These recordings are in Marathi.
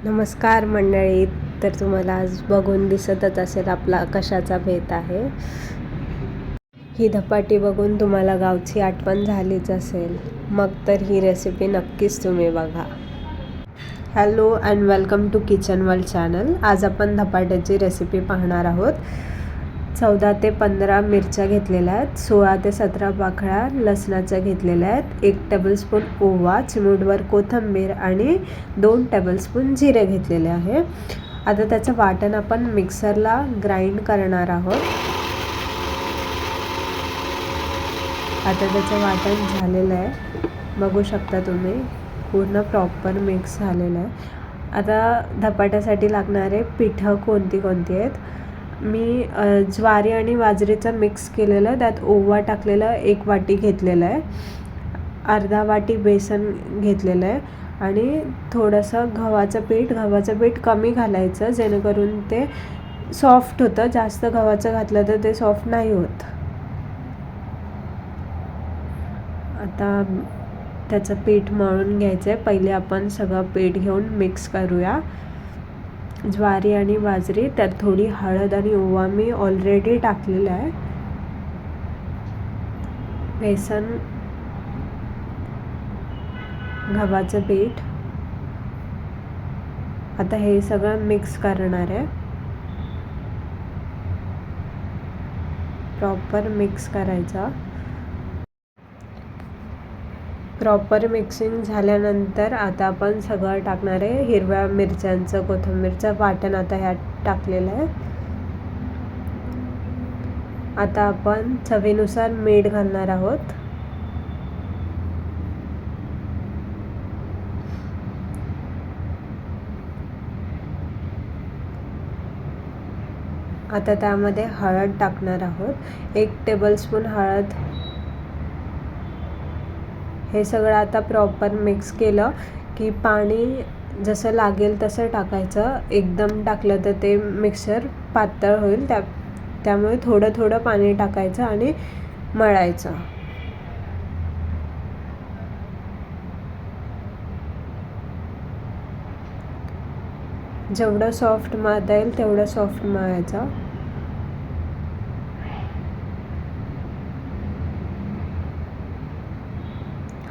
नमस्कार मंडळी. तर तुम्हाला आज बघून दिसतच असेल आपला कशाचा बेत आहे. ही धपाटी बघून तुम्हाला गावची आठवण झालीच असेल, मग तर ही रेसिपी नक्कीच तुम्ही बघा. Hello and welcome to kitchen world channel. आज आपण धपाट्याची रेसिपी पाहणार आहोत. 14 ते 15 मिरच्या घेतलेल्या आहेत, 16 ते 17 पाकळ्या लसणाच्या घेतलेल्या आहेत, 1 टेबलस्पून ओवा, चिमूटभर कोथिंबीर आणि 2 टेबलस्पून जिरे घेतलेले आहे. आता त्याचं वाटण आपण मिक्सरला ग्राइंड करणार आहोत. आता त्याचं वाटण झालेलं आहे, बघू शकता तुम्ही, पूर्ण प्रॉपर मिक्स झालेलं आहे. आता धपाट्यासाठी लागणारे पिठं कोणती आहेत. मी ज्वारी आणि बाजरीचं मिक्स केलेलं, त्यात ओवा टाकलेलं 1 वाटी घेतलेलं आहे, अर्धा वाटी बेसन घेतलेलं आहे आणि थोडंसं गव्हाचं पीठ कमी घालायचं, जेणेकरून ते सॉफ्ट होतं. जास्त गव्हाचं घातलं तर ते सॉफ्ट नाही होत. आता त्याचं पीठ मळून घ्यायचं आहे. पहिले आपण सगळं पीठ घेऊन मिक्स करूया. ज्वारी आणि बाजरी, त्यात थोडी हळद आणि ओवा मी ऑलरेडी टाकलेला आहे. बेसन, गव्हाचं पीठ, आता हे सगळं मिक्स करणार आहे. प्रॉपर मिक्स करायचं. प्रॉपर मिक्सिंग झाल्यानंतर आता आपण सगळं टाकणार आहे. हिरव्या मिरच्यांचं, कोथिंबीरचं वाटण आता ह्यात टाकलेलं आहे. आता आपण चवीनुसार मीठ घालणार आहोत. आता त्यामध्ये हळद टाकणार आहोत, 1 टेबलस्पून हळद. हे सगळं आता प्रॉपर मिक्स केलं की पाणी जसं लागेल तसं टाकायचं. एकदम टाकलं तर ते मिक्सर पातळ होईल, त्यामुळे थोडं पाणी टाकायचं आणि मळायचं. जेवढं सॉफ्ट मळता येईल तेवढं सॉफ्ट मळायचं.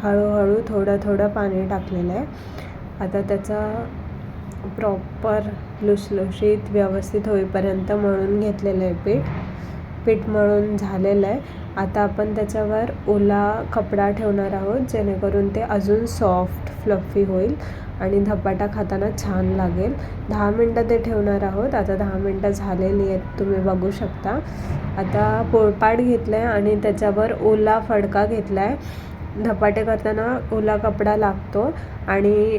हळूहळू थोडं पाणी टाकलेलं आहे. आता त्याचं प्रॉपर लुसलुशीत व्यवस्थित होईपर्यंत मळून घेतलेलं आहे पीठ मळून झालेलं आहे. आता आपण त्याच्यावर ओला कपडा ठेवणार आहोत, जेणेकरून ते अजून सॉफ्ट फ्लफी होईल आणि धपाटा खाताना छान लागेल. 10 मिनटं ते ठेवणार आहोत. आता 10 मिनटं झालेली आहेत, तुम्ही बघू शकता. आता पोळपाट घेतलं आहे आणि त्याच्यावर ओला फडका घेतला आहे. धपाटे करताना ओला कपडा लागतो आणि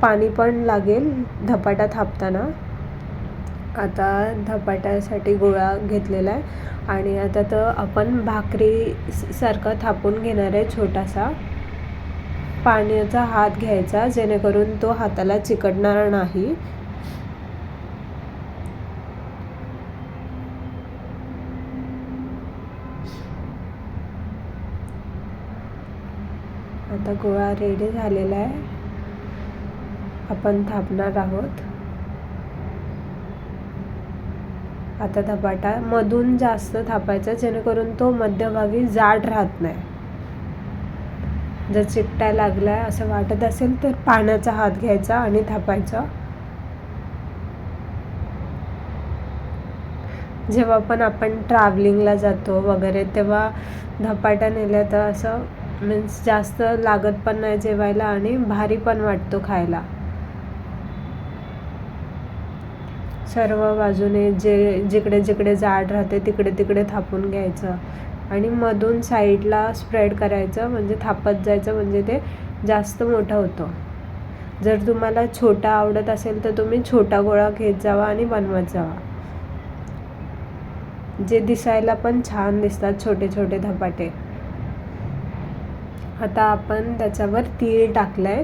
पाणी पण लागेल धपाटा थापताना. आता धपाट्यासाठी गोळा घेतलेला आहे आणि आता तर आपण भाकरी सारखं थापून घेणार आहे. छोटासा पाण्याचा हात घ्यायचा, जेणेकरून तो हाताला चिकटणार नाही. आता गोळा रेडी झालेला आहे, आपण थापणार आहोत. आता धपाटा मधून जास्त थापायचा, जेणेकरून तो मध्यभागी जाड राहत नाही. जर चिकटायला लागलाय असं वाटत असेल तर पाण्याचा हात घ्यायचा आणि थापायचा. जेव्हा पण आपण ट्रॅव्हलिंगला जातो वगैरे, तेव्हा धपाटा नेला तर असं मीन्स जास्त लागत पण नाही जेवायला आणि भारी पण वाटतो खायला. सर्व बाजूने जिकडे जाड राहते तिकडे थापून घ्यायचं आणि मधून साईडला स्प्रेड करायचं, म्हणजे थापत जायचं, म्हणजे ते जास्त मोठं होतं. जर तुम्हाला छोटा आवडत असेल तर तुम्ही छोटा गोळा घेत जावा आणि बनवत जावा. जे दिसायला पण छान दिसतात छोटे धपाटे. आता आपण त्याच्यावर तीळ टाकलंय,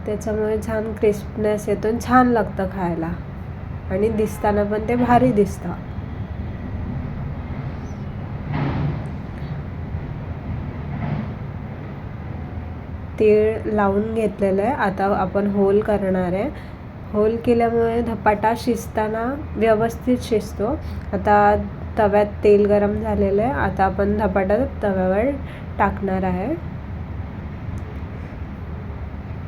त्याच्यामुळे छान क्रिस्पनेस येतो, छान लागतं खायला आणि दिसताना पण ते भारी दिसतं. तीळ लावून घेतलेलं आहे. आता आपण होल करणार आहे होल केल्यामुळे धपाटा शिजताना व्यवस्थित शिजतो. आता तव्यात तेल गरम झालेलं आहे. आता आपण धपाटा तव्यावर टाकणार आहे.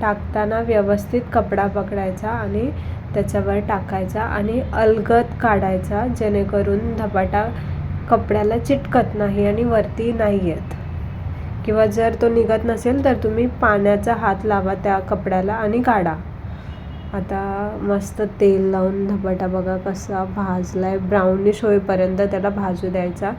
टाकताना व्यवस्थित कपडा पकडायचा आणि त्याच्यावर टाकायचा आणि अलगद काढायचा, जेणेकरून धपाटा कपड्याला चिटकत नाही आणि वरती नाही येत. किंवा जर तो निघत नसेल तर तुम्ही पाण्याचा हात लावा त्या कपड्याला आणि काढा. आता मस्त तेल लावून धपाटा बघा कसा भाजलाय, ब्राउनिश होईपर्यंत त्याला भाजू द्यायचा.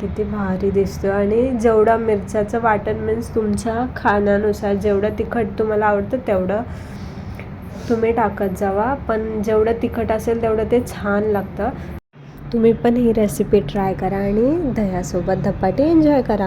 किती भारी दिसतो. आणि जेवढा मिरच्याचं वाटण मीन्स तुमच्या खाण्यानुसार जेवढं तिखट तुम्हाला आवडतं तेवढं तुम्ही टाकत जावा, पण जेवढं तिखट असेल तेवढं ते छान लागतं. तुम्ही पण ही रेसिपी ट्राय करा आणि दह्यासोबत धपाटे एन्जॉय करा.